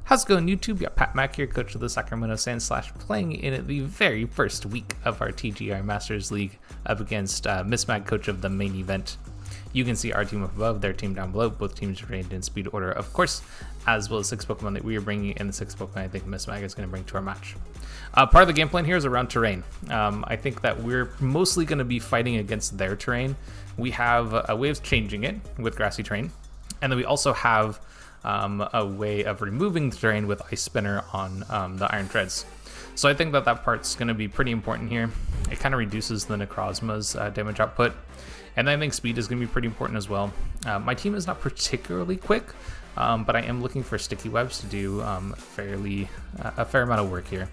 How's it going, YouTube? Yeah, Pat Mack here, coach of the Sacramento Sand Slash, playing in the very first week of our TGR Masters League up against Mismag, coach of the main event. You can see our team up above, their team down below, both teams arranged in speed order, of course, as well as 6 Pokemon that we are bringing and the 6 Pokemon I think Mismag is going to bring to our match. Part of the game plan here is around terrain. I think that we're mostly going to be fighting against their terrain. We have a way of changing it with grassy terrain, and then we also have a way of removing the terrain with Ice Spinner on the Iron Treads. So I think that that part's going to be pretty important here. It kind of reduces the Necrozma's damage output, and I think speed is going to be pretty important as well. My team is not particularly quick, but I am looking for sticky webs to do a fair amount of work here.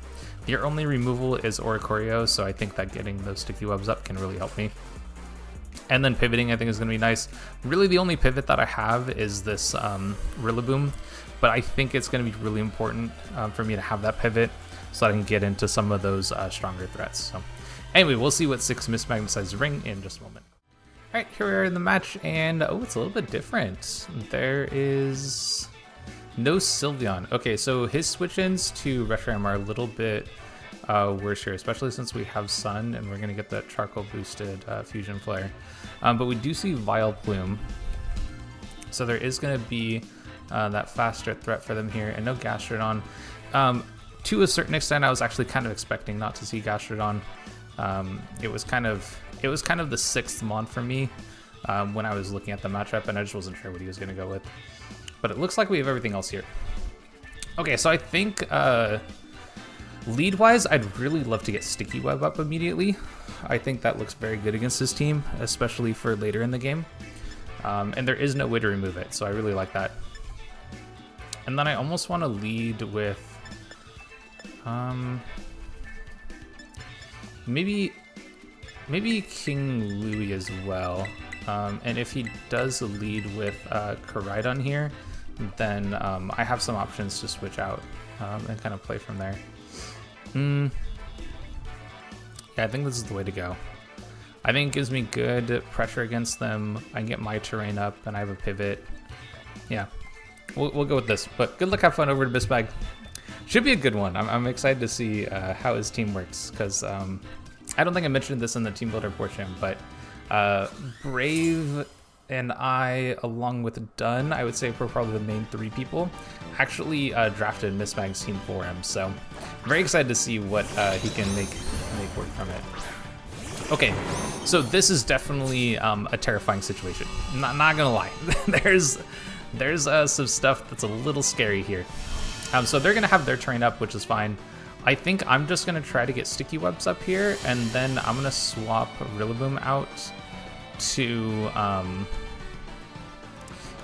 Your only removal is Oricorio, so I think that getting those sticky webs up can really help me. And then pivoting, I think, is going to be nice. Really, the only pivot that I have is this Rillaboom, but I think it's going to be really important for me to have that pivot so that I can get into some of those stronger threats. So anyway, we'll see what 6 Mismag decides to bring in just a moment. All right, here we are in the match, and oh, it's a little bit different. There is no Sylveon. Okay, so his switch-ins to Reshiram are a little bit worse here, especially since we have Sun and we're going to get that charcoal boosted Fusion Flare. But we do see Vileplume, so there is going to be that faster threat for them here, and no Gastrodon. To a certain extent, I was actually kind of expecting not to see Gastrodon. It was kind of the 6th Mon for me when I was looking at the matchup, and I just wasn't sure what he was going to go with. But it looks like we have everything else here. Okay, so I think lead-wise, I'd really love to get Sticky Web up immediately. I think that looks very good against his team, especially for later in the game. And there is no way to remove it, so I really like that. And then I almost want to lead with maybe King Louie as well. And if he does lead with Koraidon here, then I have some options to switch out and kind of play from there. Yeah, I think this is the way to go. I think it gives me good pressure against them. I can get my terrain up, and I have a pivot. Yeah, we'll go with this. But good luck, have fun over to Mismag. Should be a good one. I'm excited to see how his team works, because I don't think I mentioned this in the team builder portion, but Brave and I, along with Dunn, I would say we're probably the main 3 people, actually drafted Mismag's team for him. So I'm very excited to see what he can make work from it. Okay, so this is definitely a terrifying situation. Not gonna lie, there's some stuff that's a little scary here. So they're gonna have their terrain up, which is fine. I think I'm just gonna try to get Sticky Webs up here, and then I'm gonna swap Rillaboom out to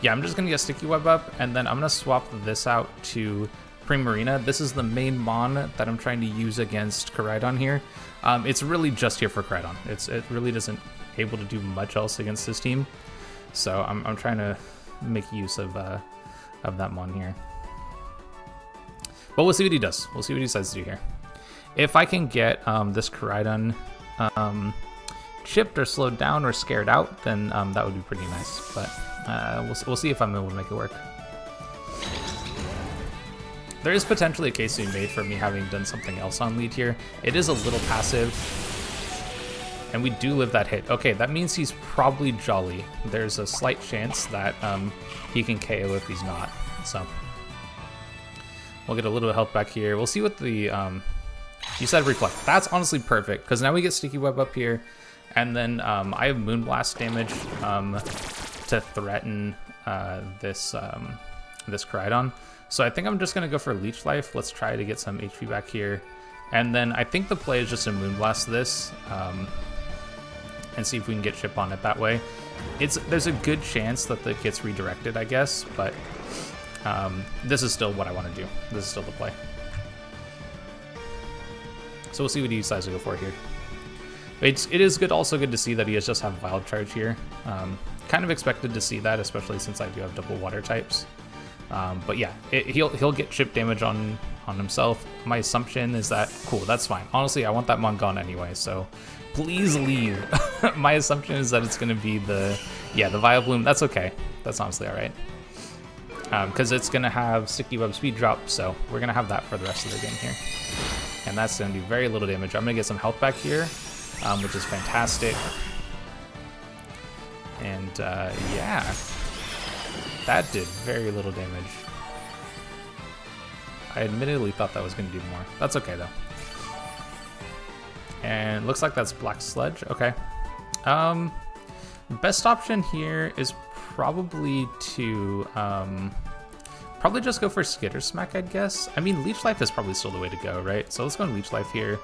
yeah, I'm just gonna get Sticky Web up, and then I'm gonna swap this out to Primarina. This is the main Mon that I'm trying to use against Koraidon here. It's really just here for Koraidon. It really doesn't able to do much else against this team, so I'm trying to make use of that Mon here. But we'll see what he does. We'll see what he decides to do here. If I can get this Koraidon chipped or slowed down or scared out, then that would be pretty nice. But we'll see if I'm able to make it work. There is potentially a case to be made for me having done something else on lead here. It is a little passive, and we do live that hit. Okay, that means he's probably Jolly. There's a slight chance that he can KO if he's not. So we'll get a little health back here. We'll see what the you said Reflect. That's honestly perfect, because now we get Sticky Web up here, and then I have Moonblast damage to threaten this Koraidon. So I think I'm just gonna go for Leech Life. Let's try to get some HP back here, and then I think the play is just to Moonblast this and see if we can get chip on it that way. There's a good chance that it gets redirected, I guess, but this is still what I want to do. This is still the play. So we'll see what he decides to go for here. It is also good to see that he has just have Wild Charge here. Kind of expected to see that, especially since I do have double water types. But yeah, he'll get chip damage on himself. My assumption is that, cool, that's fine. Honestly, I want that Mon gone anyway, so please leave. My assumption is that it's going to be the Vileplume. That's okay. That's honestly all right. because it's going to have Sticky Web speed drop, so we're going to have that for the rest of the game here. And that's going to do very little damage. I'm going to get some health back here, which is fantastic. And yeah, that did very little damage. I admittedly thought that was going to do more. That's okay, though. And looks like that's Black Sludge. Okay. Best option here is probably to probably just go for Skitter Smack, I guess. I mean, Leech Life is probably still the way to go, right? So let's go on Leech Life here.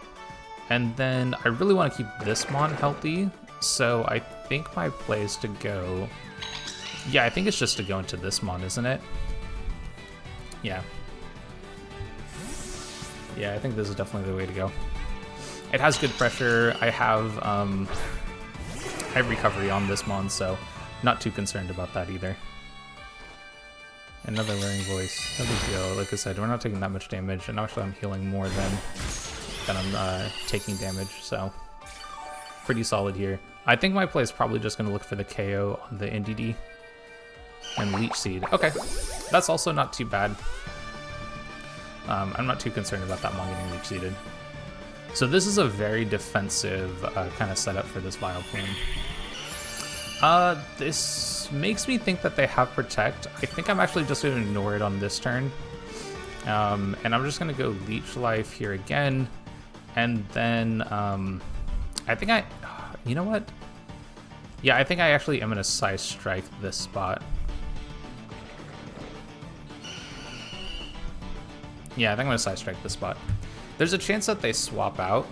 And then I really want to keep this Mon healthy. So I think my play is to go... Yeah, I think it's just to go into this Mon, isn't it? Yeah. Yeah, I think this is definitely the way to go. It has good pressure. I have recovery on this Mon, so not too concerned about that either. Another Wearing Voice. No big deal. Like I said, we're not taking that much damage, and actually I'm healing more than I'm taking damage, so pretty solid here. I think my play is probably just going to look for the KO on the NDD and Leech Seed. Okay, that's also not too bad. I'm not too concerned about that Mon getting Leech Seeded. So this is a very defensive kind of setup for this Vileplume. This makes me think that they have Protect. I think I'm actually just going to ignore it on this turn. And I'm just going to go Leech Life here again. And then I think you know what? Yeah, I think I actually am going to Side Strike this spot. Yeah, I think I'm going to Side Strike this spot. There's a chance that they swap out,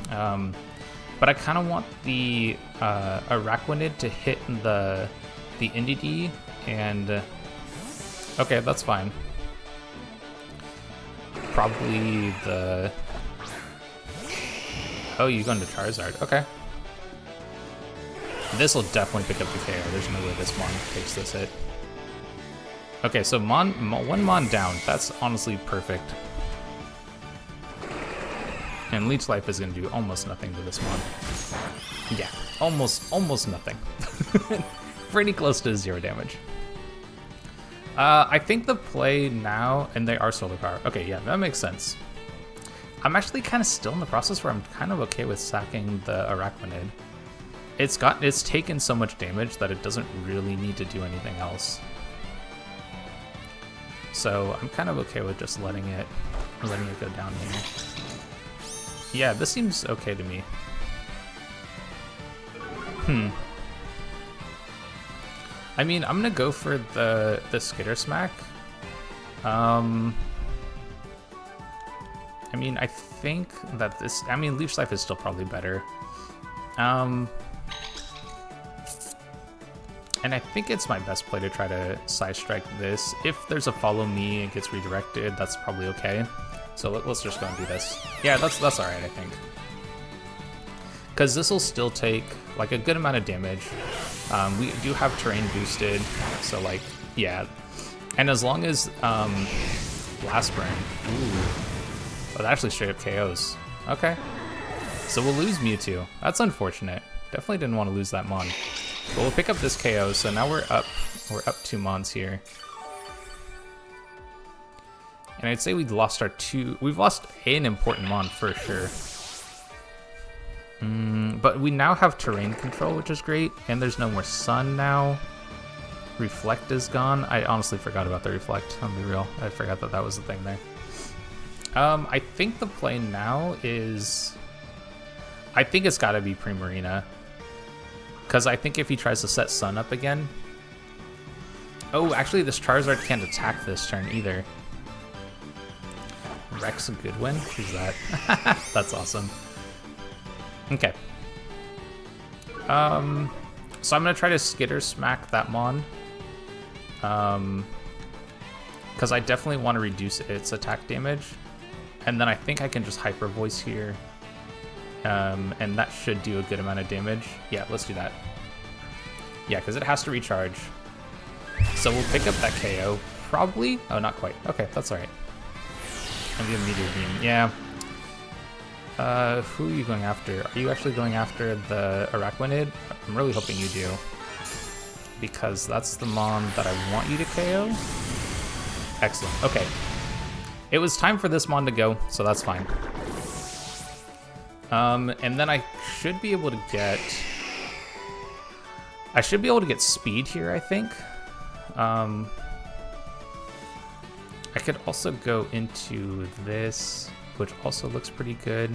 but I kind of want the Araquanid to hit the NDD, and okay, that's fine. Probably the... Oh, you go into Charizard. Okay. This will definitely pick up the KO. There's no way this Mon takes this hit. Okay, so one Mon down. That's honestly perfect. And Leech Life is going to do almost nothing to this Mon. Yeah, almost nothing. Pretty close to 0 damage. I think the play now, and they are Solar Power. Okay, yeah, that makes sense. I'm actually kind of still in the process where I'm kind of okay with sacking the Araquanid. It's taken so much damage that it doesn't really need to do anything else. So I'm kind of okay with just letting it go down here. Yeah, this seems okay to me. I mean, I'm gonna go for the Skitter Smack. I mean, I think that this... I mean, Leech Life is still probably better. And I think it's my best play to try to Side Strike this. If there's a Follow Me, it gets redirected, that's probably okay. So let's just go and do this. Yeah, that's alright, I think. Because this will still take, like, a good amount of damage. We do have terrain boosted, so, like, yeah. And as long as Blast Burn... Ooh. Oh, that actually straight up KOs. Okay. So we'll lose Mewtwo. That's unfortunate. Definitely didn't want to lose that Mon. But we'll pick up this KO, so now we're up 2 Mons here. And I'd say we've lost an important Mon for sure. But we now have terrain control, which is great, and there's no more Sun now. Reflect is gone. I honestly forgot about the Reflect, I'll be real. I forgot that was the thing there. I think the play now is... I think it's gotta be Primarina. Because I think if he tries to set Sun up again... Oh, actually this Charizard can't attack this turn either. Rex Goodwin? Who's that? That's awesome. Okay. So I'm gonna try to Skitter Smack that Mon. Because I definitely want to reduce its attack damage. And then I think I can just Hyper Voice here. And that should do a good amount of damage. Yeah, let's do that. Yeah, because it has to recharge. So we'll pick up that KO, probably. Oh, not quite. Okay, that's alright. Maybe a Meteor Beam. Yeah. Who are you going after? Are you actually going after the Araquanid? I'm really hoping you do. Because that's the Mon that I want you to KO. Excellent. Okay. It was time for this mon to go, so that's fine. And then I should be able to get... speed here, I think. I could also go into this, which also looks pretty good.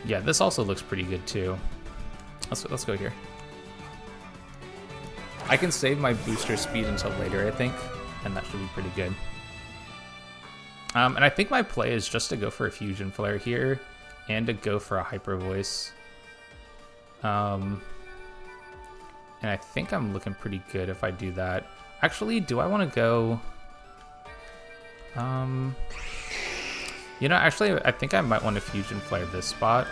Yeah, this also looks pretty good too. Let's go here. I can save my booster speed until later, I think, and that should be pretty good. And I think my play is just to go for a Fusion Flare here and to go for a Hyper Voice. And I think I'm looking pretty good if I do that. Actually, do I want to go... You know, actually, I think I might want to Fusion Flare this spot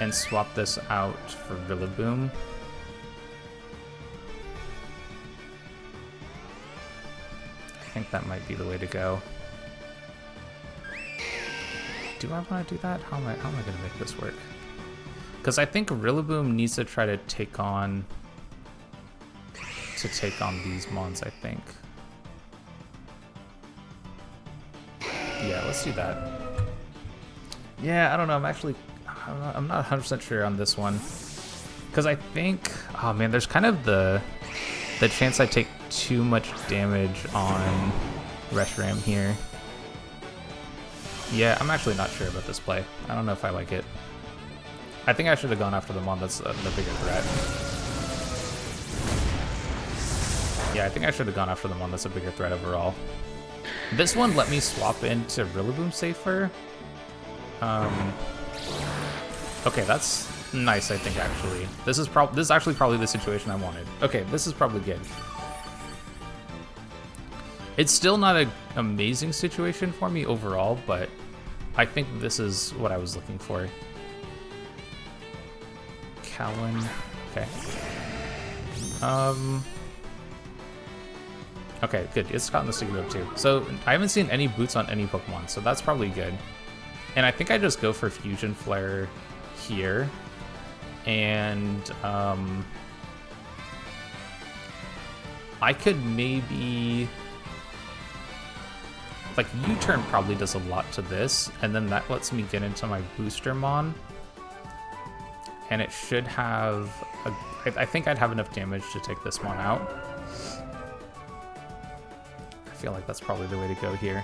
and swap this out for Rillaboom. I think that might be the way to go. Do I want to do that? How am I going to make this work? Because I think Rillaboom needs to try to take on these mons, I think. Yeah, let's do that. Yeah, I don't know. I'm not 100% sure on this one. Because I think, oh man, there's kind of the chance I take too much damage on Reshiram here. Yeah, I'm actually not sure about this play. I don't know if I like it. I think I should have gone after the mon that's the bigger threat. Yeah, I think I should have gone after the one that's a bigger threat overall. This one let me swap into Rillaboom safer. Okay, that's nice, I think, actually. This is actually probably the situation I wanted. Okay, this is probably good. It's still not an amazing situation for me overall, but I think this is what I was looking for. Cowan. Okay. Okay, good. It's gotten the Sticky Web too. So I haven't seen any boots on any Pokemon, so that's probably good. And I think I just go for Fusion Flare here. And I could maybe... Like, U-turn probably does a lot to this, and then that lets me get into my Booster Mon. And it should have... I think I'd have enough damage to take this Mon out. I feel like that's probably the way to go here.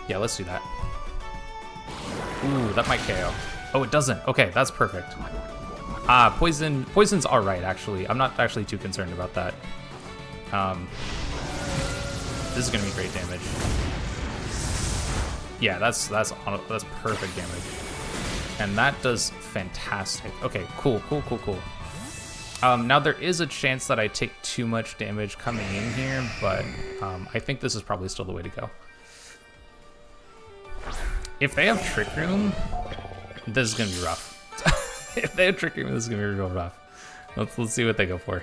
Yeah, let's do that. Ooh, that might KO. Oh, it doesn't. Okay, that's perfect. Poison's alright, actually. I'm not actually too concerned about that. This is gonna be great damage. Yeah, that's perfect damage. And that does fantastic. Okay, cool. Now there is a chance that I take too much damage coming in here, but I think this is probably still the way to go. If they have Trick Room, this is gonna be rough. If they have Trick Room, this is gonna be real rough. Let's see what they go for.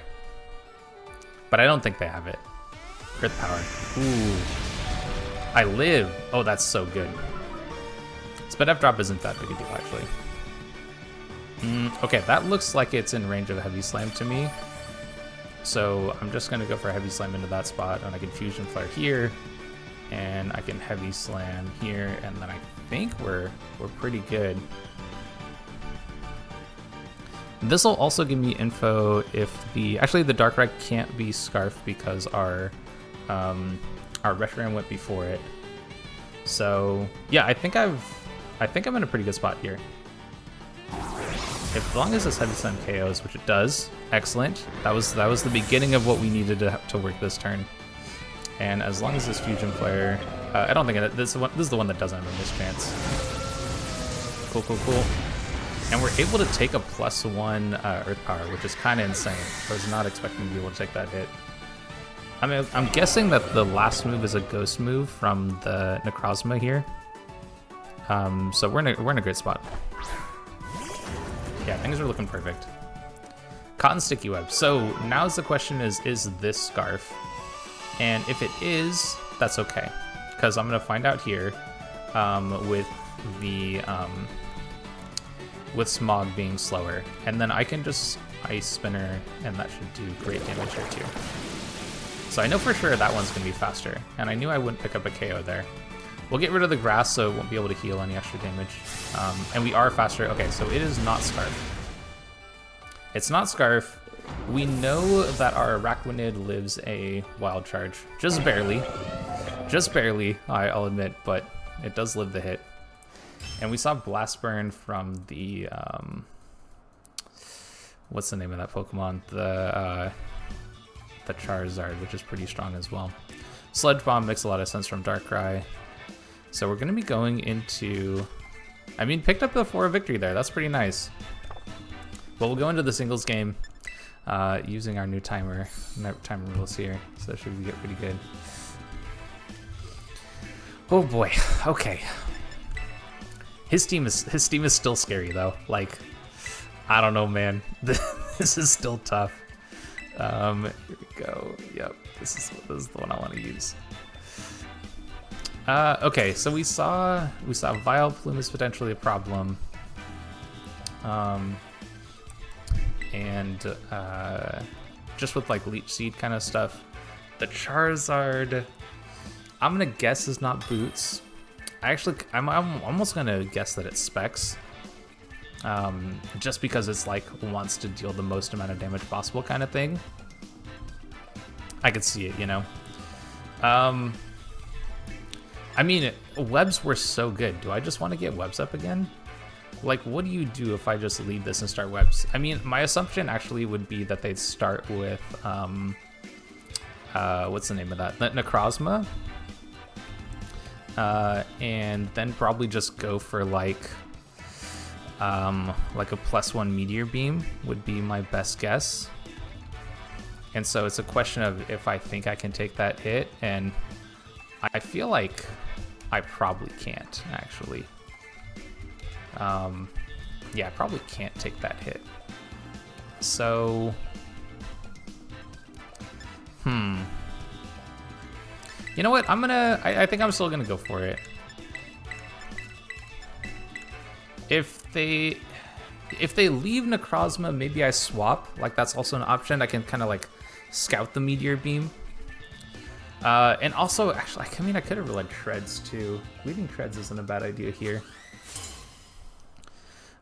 But I don't think they have it. Earth Power. Ooh. I live. Oh, that's so good. Speed F drop isn't that big a deal, actually. Okay, that looks like it's in range of a Heavy Slam to me. So I'm just gonna go for a Heavy Slam into that spot, and I can Fusion Flare here, and I can Heavy Slam here, and then I think we're pretty good. This will also give me info if the Darkrai can't be Scarf because our Reshiram went before it. So yeah, I think I'm in a pretty good spot here. As long as this Heavy Slam KOs, which it does, excellent. That was the beginning of what we needed to work this turn. And as long as this Fusion Flare, I don't think this is the one that doesn't have a mischance. Cool. And we're able to take a +1 Earth Power, which is kind of insane. I was not expecting to be able to take that hit. I mean, I'm guessing that the last move is a Ghost move from the Necrozma here. So we're in a great spot. Yeah, things are looking perfect. Cotton Sticky Web. So now's the question is this Scarf? And if it is, that's okay. Because I'm going to find out here with the... with Smog being slower. And then I can just Ice Spinner, and that should do great damage here too. So I know for sure that one's gonna be faster, and I knew I wouldn't pick up a KO there. We'll get rid of the grass so it won't be able to heal any extra damage. And we are faster. Okay, so it is not Scarf. It's not Scarf. We know that our Araquanid lives a Wild Charge. Just barely. Just barely, I'll admit, but it does live the hit. And we saw Blast Burn from the, what's the name of that Pokemon? The Charizard, which is pretty strong as well. Sludge Bomb makes a lot of sense from Darkrai. So we're going to be going into... I mean, picked up the 4 victory there. That's pretty nice. But we'll go into the singles game using our new timer rules here. So that should get pretty good. Oh boy. Okay. His team is still scary though. Like, I don't know, man. This is still tough. Here we go. Yep. This is the one I want to use. Okay, so we saw Vileplume is potentially a problem. And just with like Leech Seed kind of stuff. The Charizard, I'm gonna guess is not Boots. I'm almost gonna guess that it's Specs. Just because it's like wants to deal the most amount of damage possible kind of thing. I could see it, you know. I mean, webs were so good. Do I just want to get webs up again? Like, what do you do if I just lead this and start webs? I mean, my assumption actually would be that they'd start with, what's the name of that? Necrozma. And then probably just go for like a +1 Meteor Beam would be my best guess. And so it's a question of if I think I can take that hit, and I feel like I probably can't, actually. Yeah, I probably can't take that hit. So, you know what? I think I'm still gonna go for it. If they leave Necrozma, maybe I swap. Like, that's also an option. I can kind of like scout the Meteor Beam. And also, actually, I mean, I could have led Shreds too. Leaving Shreds isn't a bad idea here.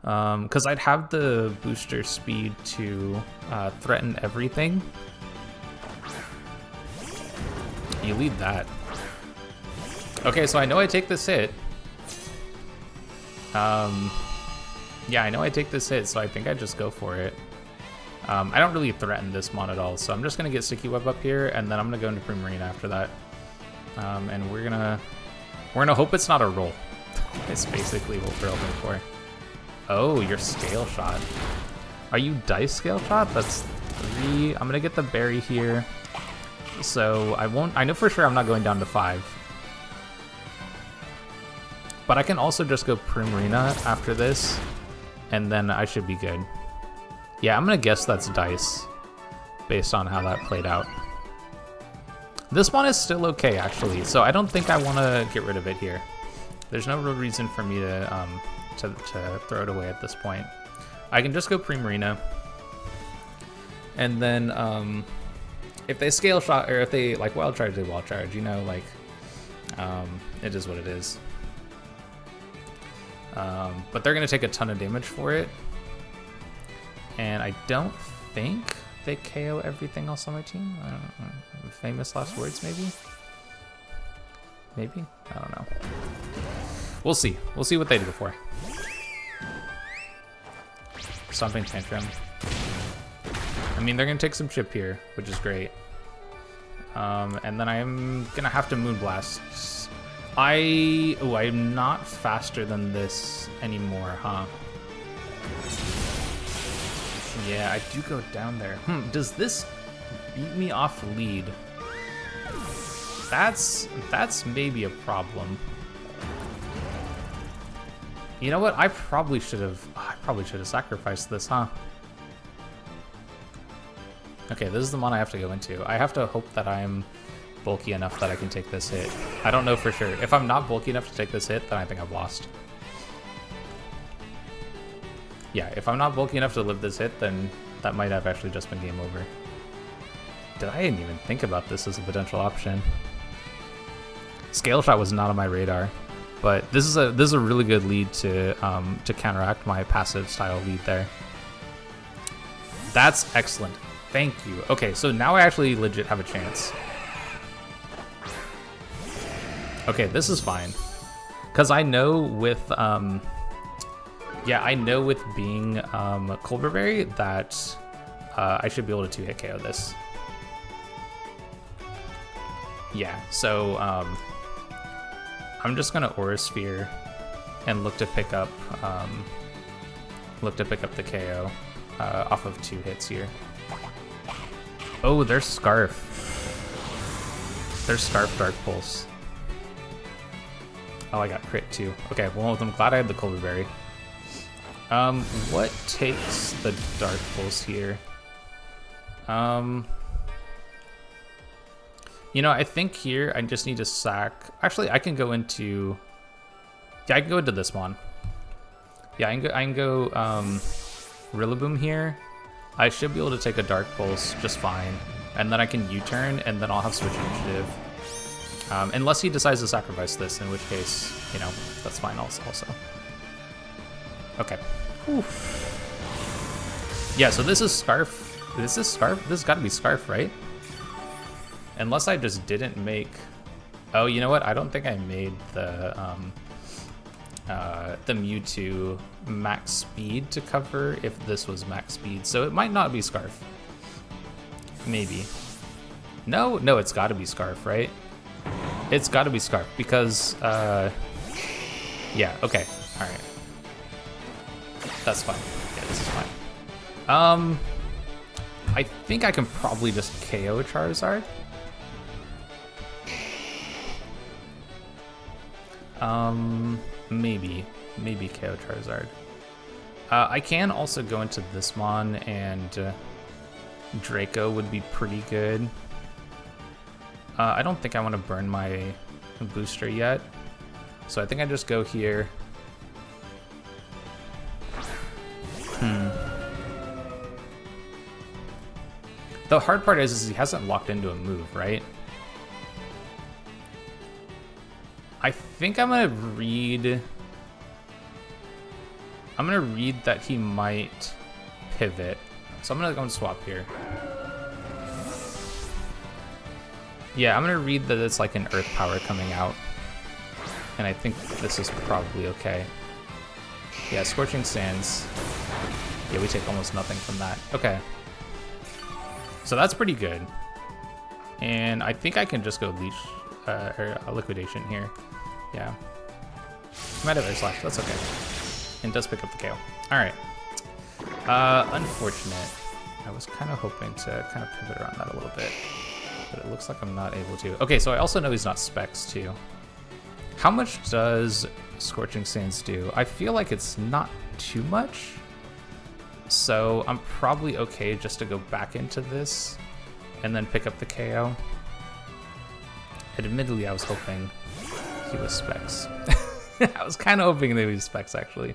Because I'd have the booster speed to threaten everything. You lead that. Okay, so I know I take this hit. Yeah, I know I take this hit, so I think I just go for it. I don't really threaten this mon at all, so I'm just gonna get Sticky Web up here, and then I'm gonna go into Primarina after that. And we're gonna hope it's not a roll. It's basically what we're hoping for. Oh, your Scale Shot. Are you Dice Scale Shot? That's 3. I'm gonna get the berry here. So I know for sure I'm not going down to 5. But I can also just go Primarina after this, and then I should be good. Yeah, I'm gonna guess that's Dice, based on how that played out. This one is still okay, actually, so I don't think I want to get rid of it here. There's no real reason for me to throw it away at this point. I can just go Primarina, and then if they Scale Shot, or if they like Wild Charge, they Wild Charge. You know, like it is what it is. But they're gonna take a ton of damage for it. And I don't think they KO everything else on my team. I don't know. Famous last words, maybe? Maybe? I don't know. We'll see. We'll see what they do before. Stomping Tantrum. I mean, they're going to take some chip here, which is great. And then I'm going to have to Moonblast. I'm not faster than this anymore, huh? Yeah, I do go down there. Does this beat me off lead? That's maybe a problem. You know what? I probably should have sacrificed this, huh? Okay, this is the mon I have to go into. I have to hope that I'm bulky enough that I can take this hit. I don't know for sure. If I'm not bulky enough to take this hit, then I think I've lost. Yeah, if I'm not bulky enough to live this hit, then that might have actually just been game over. I didn't even think about this as a potential option. Scale Shot was not on my radar, but this is a really good lead to counteract my passive style lead there. That's excellent. Thank you. Okay, so now I actually legit have a chance. Okay, this is fine. Because I know with, yeah, I know with being Colberberry that I should be able to 2-hit KO this. Yeah, so I'm just gonna Aura Sphere and look to pick up the KO off of 2 hits here. Oh, there's Scarf. There's Scarf Dark Pulse. Oh, I got crit too. Okay, well, I'm glad I had the Colberberry. What takes the Dark Pulse here? You know, I think here I just need to sack. Actually, I can go into. Yeah, I can go into this one. Yeah, I can go Rillaboom here. I should be able to take a Dark Pulse just fine, and then I can U-turn, and then I'll have Switch Initiative. Unless he decides to sacrifice this, in which case, you know, that's fine also. Okay. Whew. Yeah, so this is Scarf. This is Scarf? This has got to be Scarf, right? Unless I just didn't make... Oh, you know what? I don't think I made the Mewtwo max speed to cover if this was max speed. So it might not be Scarf. Maybe. No, it's got to be Scarf, right? It's got to be Scarf because, yeah, okay, all right. That's fine. Yeah, this is fine. I think I can probably just KO Charizard. Maybe KO Charizard. I can also go into this Mon and Draco would be pretty good. I don't think I want to burn my booster yet, so I think I just go here. The hard part is he hasn't locked into a move, right? I think I'm gonna read that he might pivot, so I'm gonna go and swap here. Yeah, I'm gonna read that it's like an Earth Power coming out, and I think this is probably okay. Yeah, Scorching Sands. Yeah, we take almost nothing from that. Okay. So that's pretty good. And I think I can just go Leech, or Liquidation here. Yeah. Might have Air Slash, that's okay. And does pick up the KO. Alright. Unfortunate. I was kind of hoping to kind of pivot around that a little bit, but it looks like I'm not able to. Okay, so I also know he's not Specs too. How much does Scorching Sands do? I feel like it's not too much. So I'm probably okay just to go back into this and then pick up the KO. Admittedly, I was hoping he was Specs. I was kind of hoping that he was Specs, actually.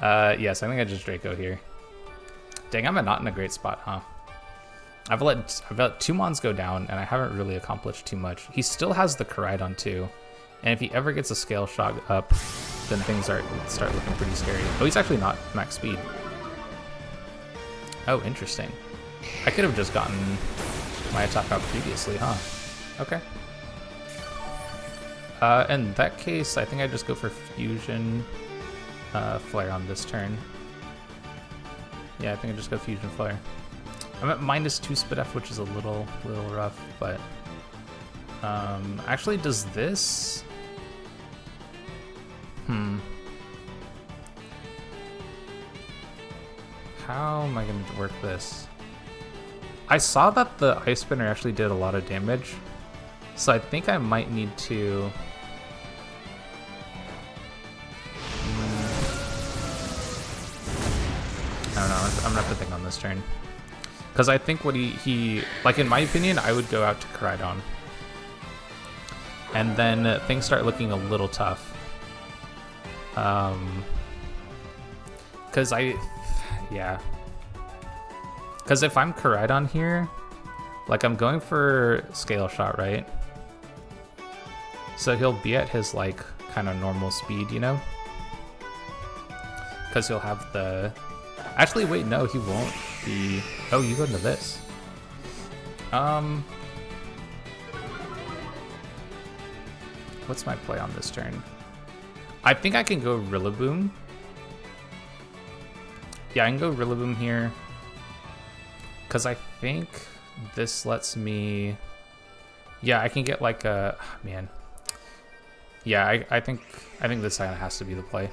Yes, I think I just Draco here. Dang, I'm not in a great spot, huh? I've let 2 Mons go down, and I haven't really accomplished too much. He still has the Koraidon, too. And if he ever gets a Scale Shot up, then things start looking pretty scary. Oh, he's actually not max speed. Oh, interesting. I could have just gotten my attack out previously, huh? Okay. In that case, I think I just go for Fusion Flare on this turn. Yeah, I think I just go Fusion Flare. I'm at -2 Spit F, which is a little rough, but actually, does this? How am I going to work this? I saw that the Ice Spinner actually did a lot of damage, so I think I might need to... I don't know, I'm going to have to think on this turn. Because I think what he... Like, in my opinion, I would go out to Koraidon. And then things start looking a little tough. Because yeah. Because if I'm Koraidon here, Like, I'm going for scale shot, right? So he'll be at his, like, kind of normal speed, you know? Because he'll have the... Actually, wait, no, he won't be... Oh, you go into this. What's my play on this turn? I think I can go Rillaboom. Yeah, I can go Rillaboom here. Because I think this lets me... Yeah, I can get like a... Oh, man. Yeah, I think this kind of has to be the play.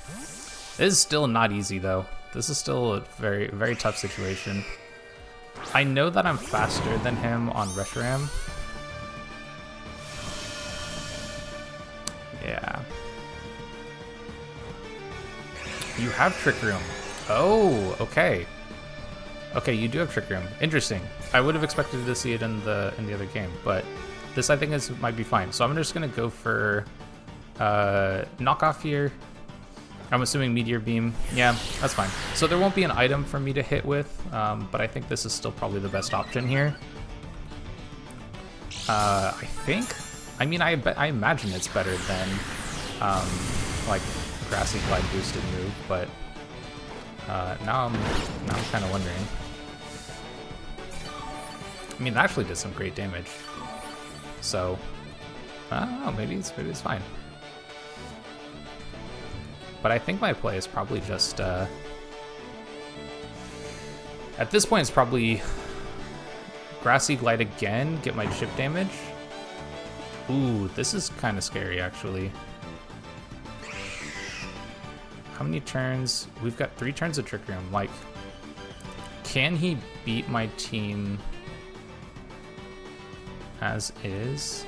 This is still not easy, though. This is still a very, very tough situation. I know that I'm faster than him on Reshiram. Yeah. You have Trick Room. Oh, okay. Okay, you do have Trick Room. Interesting. I would have expected to see it in the other game, but this I think might be fine. So I'm just gonna go for knockoff here. I'm assuming Meteor Beam. Yeah, that's fine. So there won't be an item for me to hit with, but I think this is still probably the best option here. I think. I mean, I imagine it's better than like Grassy Glide boosted move, but now I'm kind of wondering. I mean, it actually did some great damage. So I don't know. Maybe it's fine. But I think my play is probably just at this point it's probably Grassy Glide again, get my chip damage. Ooh, this is kind of scary actually. How many turns? We've got 3 turns of Trick Room. Like, can he beat my team as is?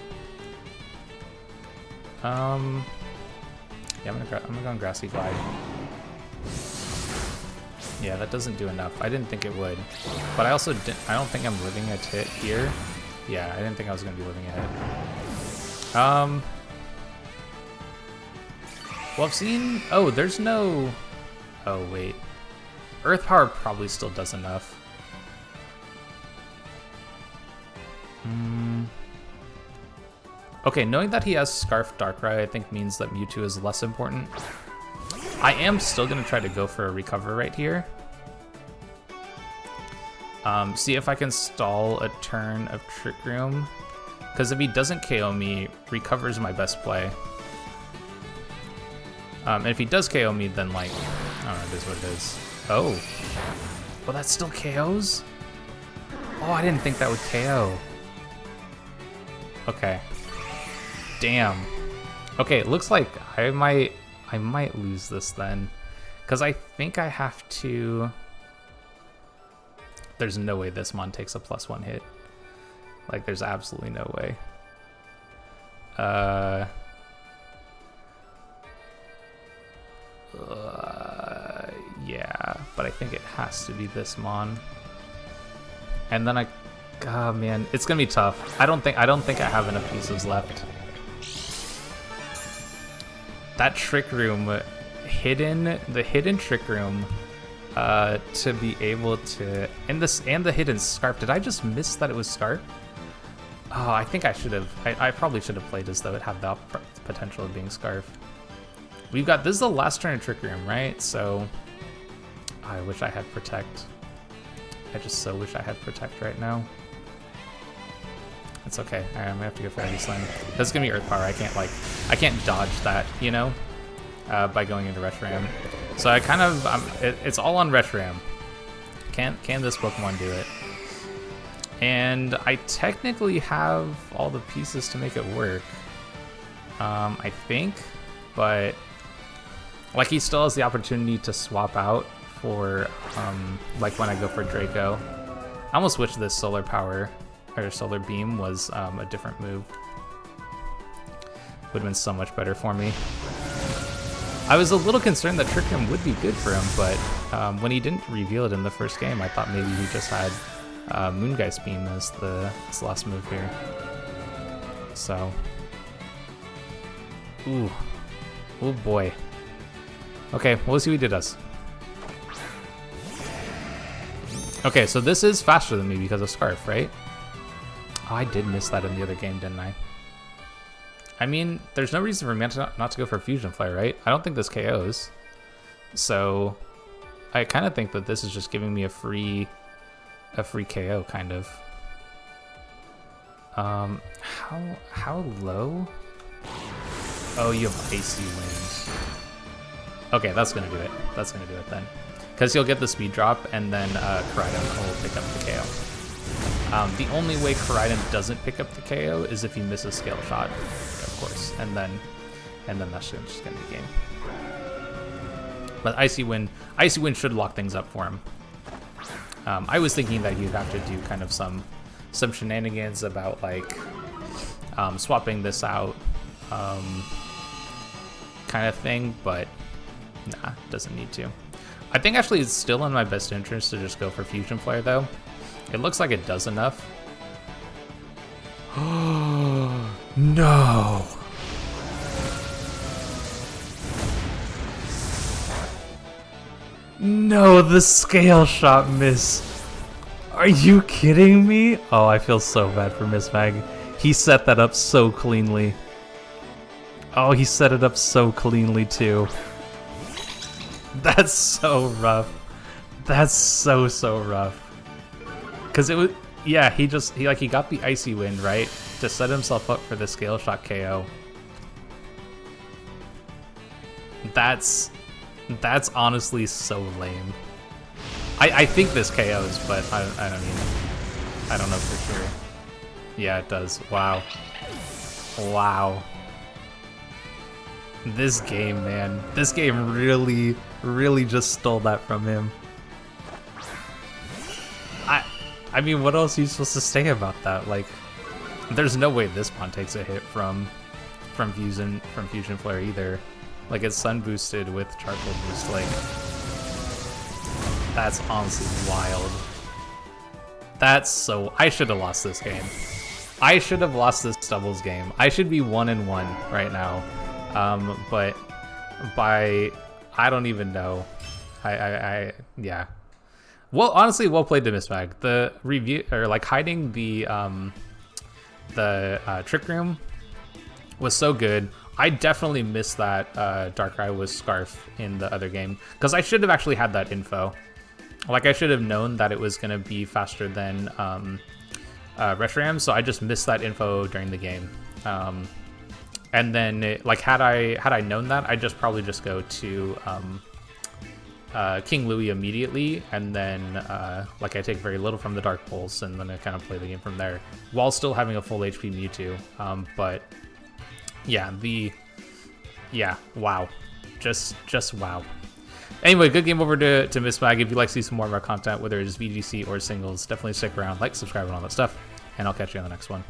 Yeah, I'm gonna go on Grassy Glide. Yeah, that doesn't do enough. I didn't think it would, but I also I don't think I'm living a hit here. Yeah, I didn't think I was gonna be living a hit. Well, I've seen. Oh, there's no. Oh wait, Earth Power probably still does enough. Okay, knowing that he has Scarf Darkrai, I think means that Mewtwo is less important. I am still gonna try to go for a recover right here. See if I can stall a turn of Trick Room. Because if he doesn't KO me, recover is my best play. And if he does KO me, then like, I don't know, it is what it is. Oh. Well, that still KOs? Oh, I didn't think that would KO. Okay. Damn. Okay, it looks like I might lose this then. Because I think I have to... There's no way this Mon takes a +1 hit. Like, there's absolutely no way. Yeah, but I think it has to be this Mon. And then oh man, it's gonna be tough. I don't think I have enough pieces left. That Trick Room, the hidden Trick Room, to be able to, and the hidden Scarf. Did I just miss that it was Scarf? Oh, I think I should have. I probably should have played as though it had the potential of being Scarf. We've got, this is the last turn of Trick Room, right? So I wish I had Protect. I just so wish I had Protect right now. It's okay. All right, I'm gonna have to go for Heavy Slam. This is gonna be Earth Power. I can't dodge that, you know, by going into Reshiram. So I kind of, it's all on Reshiram. Can this Pokemon do it? And I technically have all the pieces to make it work. I think, but like he still has the opportunity to swap out for like when I go for Draco. I almost wish this Solar Power or Solar Beam was a different move. Would have been so much better for me. I was a little concerned that Trick Room would be good for him, but when he didn't reveal it in the first game, I thought maybe he just had Moongeist Beam as his last move here. So, ooh, oh boy. Okay, we'll see what he does. Okay, so this is faster than me because of Scarf, right? Oh, I did miss that in the other game, didn't I? I mean, there's no reason for me not to go for Fusion Flare, right? I don't think this KOs. So I kind of think that this is just giving me a free KO, kind of. How low? Oh, you have Icy Wind. Okay, that's gonna do it. That's gonna do it then. Because you'll get the speed drop, and then Koraidon will pick up the KO. The only way Koraidon doesn't pick up the KO is if he misses Scale Shot, of course, and then that's just gonna be game. But Icy Wind should lock things up for him. I was thinking that you'd have to do kind of some shenanigans about like swapping this out, kind of thing, but nah, doesn't need to. I think actually it's still in my best interest to just go for Fusion Flare though. It looks like it does enough. No. No, the Scale Shot miss. Are you kidding me? Oh, I feel so bad for Mismag. He set that up so cleanly. Oh, he set it up so cleanly too. That's so rough. That's so rough. Cause it was, yeah, he got the Icy Wind, right? To set himself up for the Scale Shot KO. That's honestly so lame. I think this KOs, but I don't know for sure. Yeah, it does. Wow. Wow. This game, man. This game really just stole that from him. I mean, what else are you supposed to say about that? Like, there's no way this pawn takes a hit from Fusion Flare either. Like, it's sun boosted with charcoal boost. Like, that's honestly wild. That's so. I should have lost this game. I should have lost this doubles game. I should be 1-1 right now. But by I don't even know. Yeah. Well, honestly, well played to Mismag. The review, or like hiding the trick room was so good. I definitely missed that Darkrai was Scarf in the other game because I should have actually had that info. Like, I should have known that it was gonna be faster than Reshiram, so I just missed that info during the game. And then, like, had I known that, I'd probably just go to King Louie immediately, and then like I take very little from the Dark Pulse, and then I kind of play the game from there while still having a full HP Mewtwo. But yeah, wow, just wow. Anyway, good game over to Mismag. If you'd like to see some more of our content, whether it's VGC or singles, definitely stick around, like, subscribe, and all that stuff. And I'll catch you on the next one.